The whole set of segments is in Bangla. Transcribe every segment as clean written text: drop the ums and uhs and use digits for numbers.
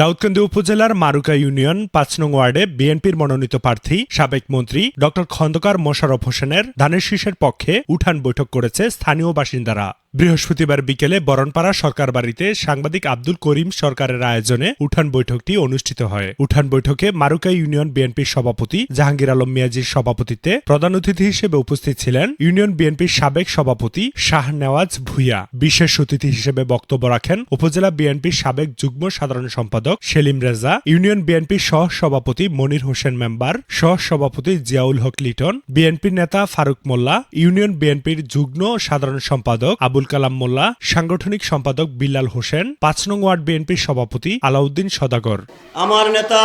দাউদকান্দি উপজেলার মারুকা ইউনিয়ন ৫ নং ওয়ার্ডে বিএনপির মনোনীত প্রার্থী সাবেক মন্ত্রী ড খন্দকার মোশাররফ হোসেনের ধানের শীষের পক্ষে উঠান বৈঠক করেছে স্থানীয় বাসিন্দারা। বৃহস্পতিবার বিকেলে বরণপাড়া সরকার বাড়িতে সাংবাদিক আব্দুল করিম সরকারের আয়োজনে উঠান বৈঠকটি অনুষ্ঠিত হয়। উঠান বৈঠকে মারুকা ইউনিয়ন বিএনপির সভাপতি জাহাঙ্গীর আলম মিয়াজির সভাপতিত্বে প্রধান অতিথি হিসেবে উপস্থিত ছিলেন ইউনিয়ন বিএনপির সাবেক সভাপতি শাহনেওয়াজ ভূঁইয়া। বিশেষ অতিথি হিসেবে বক্তব্য রাখেন উপজেলা বিএনপির সাবেক যুগ্ম সাধারণ সম্পাদক সেলিম রেজা, ইউনিয়ন বিএনপির সহ সভাপতি মনির হোসেন মেম্বার, সহ সভাপতি জিয়াউল হক লিটন, বিএনপির নেতা ফারুক মোল্লা, ইউনিয়ন বিএনপির যুগ্ম সাধারণ সম্পাদক আবুল কালাম মোল্লা, সাংগঠনিক সম্পাদক বিল্লাল হোসেন, ৫ নং ওয়ার্ড বিএনপির সভাপতি আলাউদ্দিন সদাগর। আমার নেতা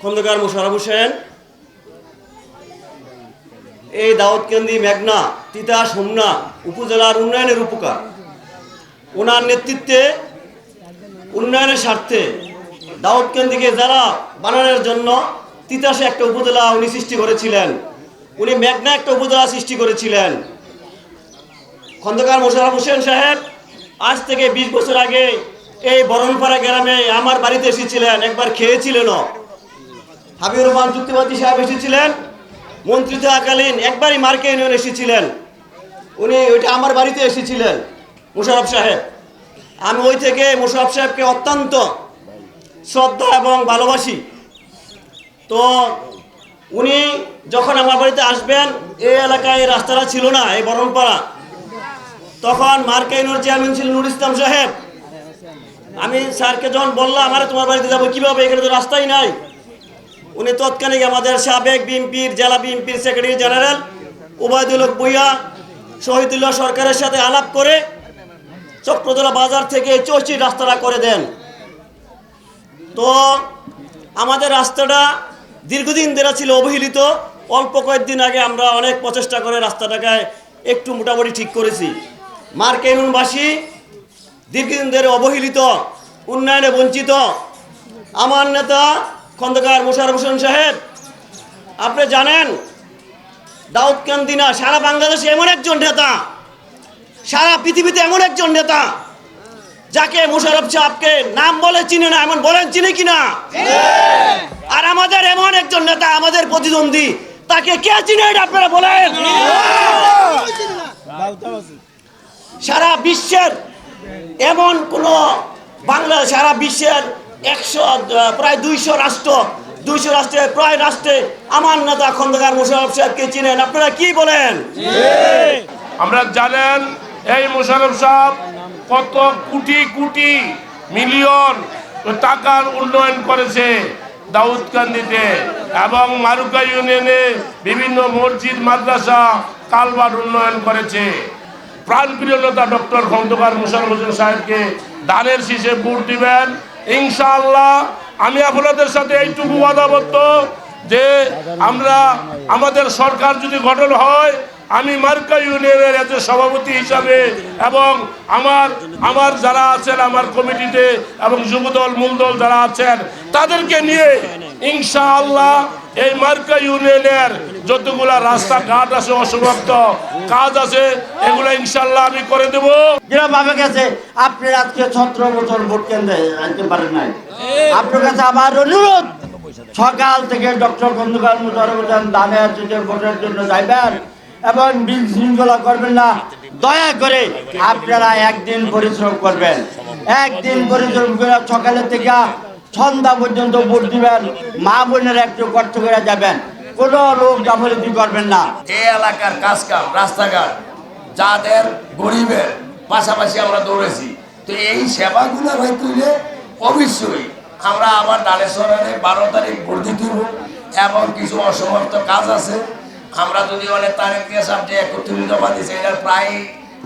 খন্দকার মোশাররফ হোসেন এই দাউদকান্দি, মেঘনা, তিতাস, হোমনা উপজেলার উন্নয়নের রূপকার। ওনার নেতৃত্বে উন্নয়নের স্বার্থে দাউদকান্দিকে জেলা বানানোর জন্য তিতাসে একটা উপজেলা উনি সৃষ্টি করেছিলেন, উনি মেঘনা একটা উপজেলা সৃষ্টি করেছিলেন। খন্দকার মোশাররফ হোসেন সাহেব আজ থেকে ২০ বছর আগে এই বরণপাড়া গ্রামে আমার বাড়িতে এসেছিলেন, একবার খেয়েছিলেনও। হাবিবুর রহমান যুক্তিবাদী সাহেব এসেছিলেন, মন্ত্রী থাকাকালীন একবারই মার্কে ইউনিয়ন এসেছিলেন, উনি ওইটা আমার বাড়িতে এসেছিলেন মোশাররফ সাহেব। আমি ওই থেকে মোশাররফ সাহেবকে অত্যন্ত শ্রদ্ধা এবং ভালোবাসি। তো উনি যখন আমার বাড়িতে আসবেন, এই এলাকায় এই রাস্তাটা ছিল না, এই বরণপাড়া, তখন মার্কে ইউনিয়ন চেয়ারম্যান ছিলেন নুর ইসলাম সাহেব। আমি স্যারকে যখন বললাম, আরে তোমার বাড়িতে যাবো কীভাবে, এখানে তো রাস্তাই নাই, উনি তৎক্ষণিক আমাদের সাবেক বিএনপির জেলা বিএনপির সেক্রেটারি জেনারেল ওবায়দুল হক ভূঁইয়া, শহীদুল্লাহ সরকারের সাথে আলাপ করে চক্রতলা বাজার থেকে চৌচির রাস্তাটা করে দেন। তো আমাদের রাস্তাটা দীর্ঘদিন ধরে ছিল অবহেলিত। অল্প কয়েকদিন আগে আমরা অনেক প্রচেষ্টা করে রাস্তাটাকে একটু মোটামুটি ঠিক করেছি। মার্কে ইউনিয়নবাসী দীর্ঘদিন ধরে অবহেলিত, উন্নয়নে বঞ্চিত। আমার নেতা খন্দকার মোশাররফ হোসেন সাহেব, আপনি জানেন দাউদকান্দি না, সারা বাংলাদেশে এমন একজন নেতা, সারা পৃথিবীতে এমন একজন নেতা যাকে মোশাররফ সাহেবকে নাম বলে চিনে না, এমন বলেন চিনে কিনা? আর আমাদের এমন একজন নেতা, আমাদের প্রতিদ্বন্দ্বী, তাকে কে চিনে এটা আপনারা বলেন? সারা বিশ্বের এমন কোন বাংলা, সারা বিশ্বের প্রায় 200 রাষ্ট্রের প্রায় রাষ্ট্রে আমার নেতা খন্দকার মোশাররফ সাহেবকে চিনেন, আপনারা কি বলেন? আমরা জানেন এই মোশাররফ সাহেব কত কোটি কোটি মিলিয়ন টাকার উন্নয়ন করেছে দাউদকান্দিতে এবং মারুকা ইউনিয়নে বিভিন্ন মসজিদ, মাদ্রাসা, কালভার্ট উন্নয়ন করেছে। প্রাণপ্রিয় নেতা ডক্টর খন্দকার মোশাররফ হোসেন সাহেবকে ধানের শীষে ভোট দিবেন ইনশাআল্লাহ। আমি আপনাদের সাথে এইটুকু ওয়াদাবদ্ধ যে আমরা আমাদের সরকার যদি গঠন হয়, আমি মার্কা ইউনিয়নের একজন সভাপতি হিসাবে এবং আমার যারা আছেন আমার কমিটিতে এবং যুবদল, মূলদল যারা আছেন তাদেরকে নিয়ে ইনশাআল্লাহ এই মার্কা ইউনিয়নের যতগুলা রাস্তাঘাট আছে, অসমাপ্ত কাজ আছে, এগুলো ইনশাআল্লাহ আমি করে দেবো। যারা ভাবে গেছে আপনি আজকে 17 বছর ভোট কেন্দ্রে আনতে পারেন নাই, আপনার কাছে আমার অনুরোধ, সকাল থেকে ডক্টর খন্দকার মোশাররফ হোসেন ধানের শীষের ভোটের জন্য যাইবেন এবং বিশৃঙ্খলা করবেন না। দয়া করে আপনারা একদিন পরিশ্রম করবেন, একদিন পরিশ্রম করে সকালে থেকে সন্ধ্যা পর্যন্ত ভোট দিবেন, মা বোনের একটু কষ্ট করে যাবেন, কোনো লোক জাফলতি করবেন না। এই এলাকার কাজ কাম, রাস্তাঘাট যাদের গরিবের পাশাপাশি আমরা দৌড়েছি, তো এই সেবাগুলো হয়তো অবশ্যই আমরা আবার ডালেশ্বরে 12 তারিখ ভোট দিতে হবে এবং কিছু অসমাপ্ত কাজ আছে। আমরা যদি অনেক তারিখ দিয়ে সব যে 31 দফা দিয়েছে, এটার প্রায়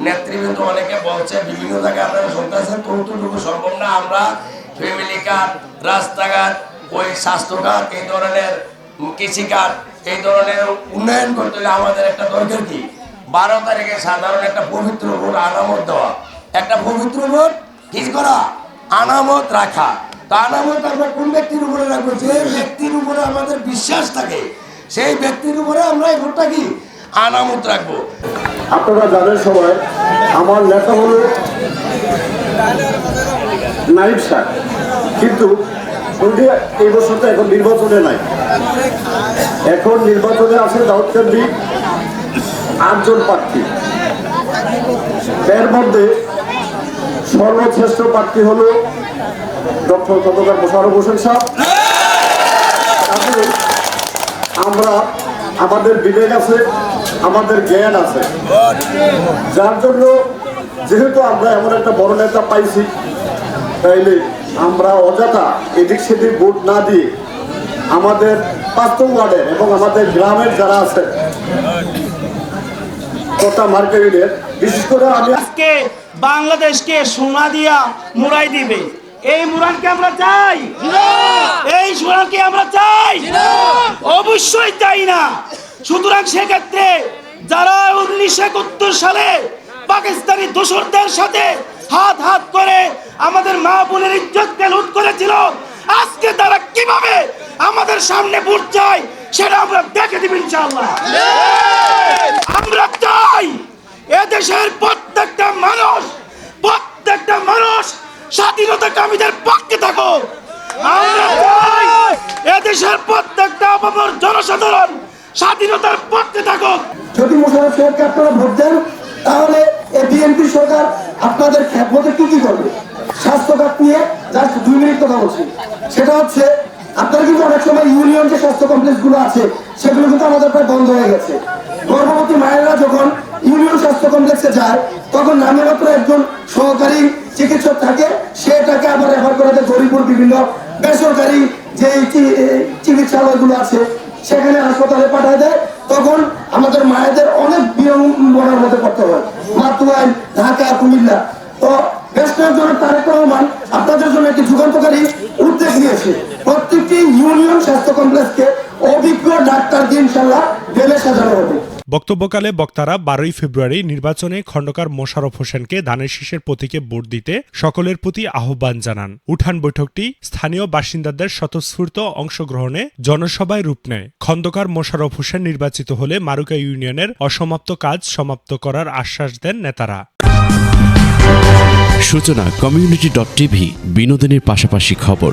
নেতৃবৃন্দ অনেকে বলছে, বিভিন্ন জায়গায় আপনারা শুনতেছেন, ততটুকু সম্ভব না। আমরা ফ্যামিলি কার্ড, রাস্তাঘাট, ওই স্বাস্থ্যঘাট, এই ধরনের কৃষিকার্ড, এই ধরনের উন্নয়ন করতে হলে আমাদের একটা দরকার কি 12 তারিখে সাধারণ একটা পবিত্র ভোট আনামত দেওয়া, একটা পবিত্র ভোট কি করা, আনামত রাখা। তা আনামত আমরা কোন ব্যক্তির উপরে রাখবো? যে ব্যক্তির উপরে আমাদের বিশ্বাস থাকে, সেই ব্যক্তির উপরে আমরা এই ভোটটা কি আনামত রাখবো। আপনারা জানেন সবাই, আমার নেতা হলো নাইব সাহেব, কিন্তু উনি এই বছর তো এখন নির্বাচনে নাই। এখন নির্বাচনে আছে দাউদকান্দি 8 জন প্রার্থী। এর মধ্যে সর্বশ্রেষ্ঠ প্রার্থী হলো ডক্টর খন্দকার মোশাররফ হোসেন সাহেব। আমরা আমাদের বিবেক আছে, আমাদের জ্ঞান আছে, যার জন্য যেহেতু আমরা এমন একটা বড় নেতা পাইছি, তাইলে আমরা অযথা এদিক সেদিক ভোট না দিয়ে আমাদের 5 নং ওয়ার্ডের এবং আমাদের গ্রামের যারা আছে তথা মার্কেটের, বিশেষ করে আমি আজকে বাংলাদেশকে সোনা দিয়া মুড়াই দিবে, এই মুরানকে আমরা চাই? এই সুরানকে আমরা চাই? অবশ্যই চাই না। সুতরাং সেক্ষেত্রে যারা 1971 সালে পাকিস্তানি দোসরদের সাথে হাত হাত করে আমাদের মা বোনের ইজ্জতকে লুট করেছিল, আজকে তারা কিভাবে আমাদের সামনে ভোট চায় সেটা আমরা দেখে দিব ইনশাআল্লাহ। আমরা চাই এদেশের প্রত্যেকটা মানুষ স্বাধীনতাকামীদের পক্ষে থাকো। আমরা চাই এদেশের প্রত্যেকটা অপর জনসাধারণ স্বাধীনতার পক্ষে থাকো। যদি মোশাররফ সাহেবকে আপনারা ভোট দেন, তাহলে এই বিএনপি সরকার আপনাদের খেদমতে কি করবে? স্বাস্থ্য খাত নিয়ে জাস্ট 2 মিনিট কথা বলছি। সেটা হচ্ছে, আপনারা কিন্তু অনেক সময় ইউনিয়ন যে স্বাস্থ্য কমপ্লেক্স গুলো আছে সেগুলো কিন্তু আমাদের প্রায় বন্ধ হয়ে গেছে। গর্ভবতী মায়েরা যখন ইউনিয়ন স্বাস্থ্য কমপ্লেক্সে যায়, তখন নামে মাত্র একজন সহকারী চিকিৎসক থাকে, সেটাকে আবার রেফার করে দেয় গরিবপুর বিভিন্ন বেসরকারি যে চিকিৎসালয়গুলো আছে সেখানে হাসপাতালে পাঠায় দেয়। তখন আমাদের মায়েদের অনেক বিড়ম্বনার মধ্যে পড়তে হয়, মাতুয়াইল, ঢাকা, কুমিল্লা। তো বেশ কয়েকজন তারেক রহমান আপনাদের জন্য একটি যুগান্তকারী উদ্যোগ নিয়েছে। প্রত্যেকটি ইউনিয়ন স্বাস্থ্য কমপ্লেক্সকে অভিজ্ঞ ডাক্তার দিয়ে ইনশাল্লাহ বেলে সাজানো হবে। বক্তব্যকালে বক্তারা 12 ফেব্রুয়ারি নির্বাচনে খন্দকার মোশাররফ হোসেনকে ধানের শীষের প্রতীকে ভোট দিতে সকলের প্রতি আহ্বান জানান। উঠান বৈঠকটি স্থানীয় বাসিন্দাদের স্বতঃস্ফূর্ত অংশগ্রহণে জনসভায় রূপ নেয়। খন্দকার মোশাররফ হোসেন নির্বাচিত হলে মারুকা ইউনিয়নের অসমাপ্ত কাজ সমাপ্ত করার আশ্বাস দেন নেতারা। সূচনা community.tv বিনোদনের পাশাপাশি খবর।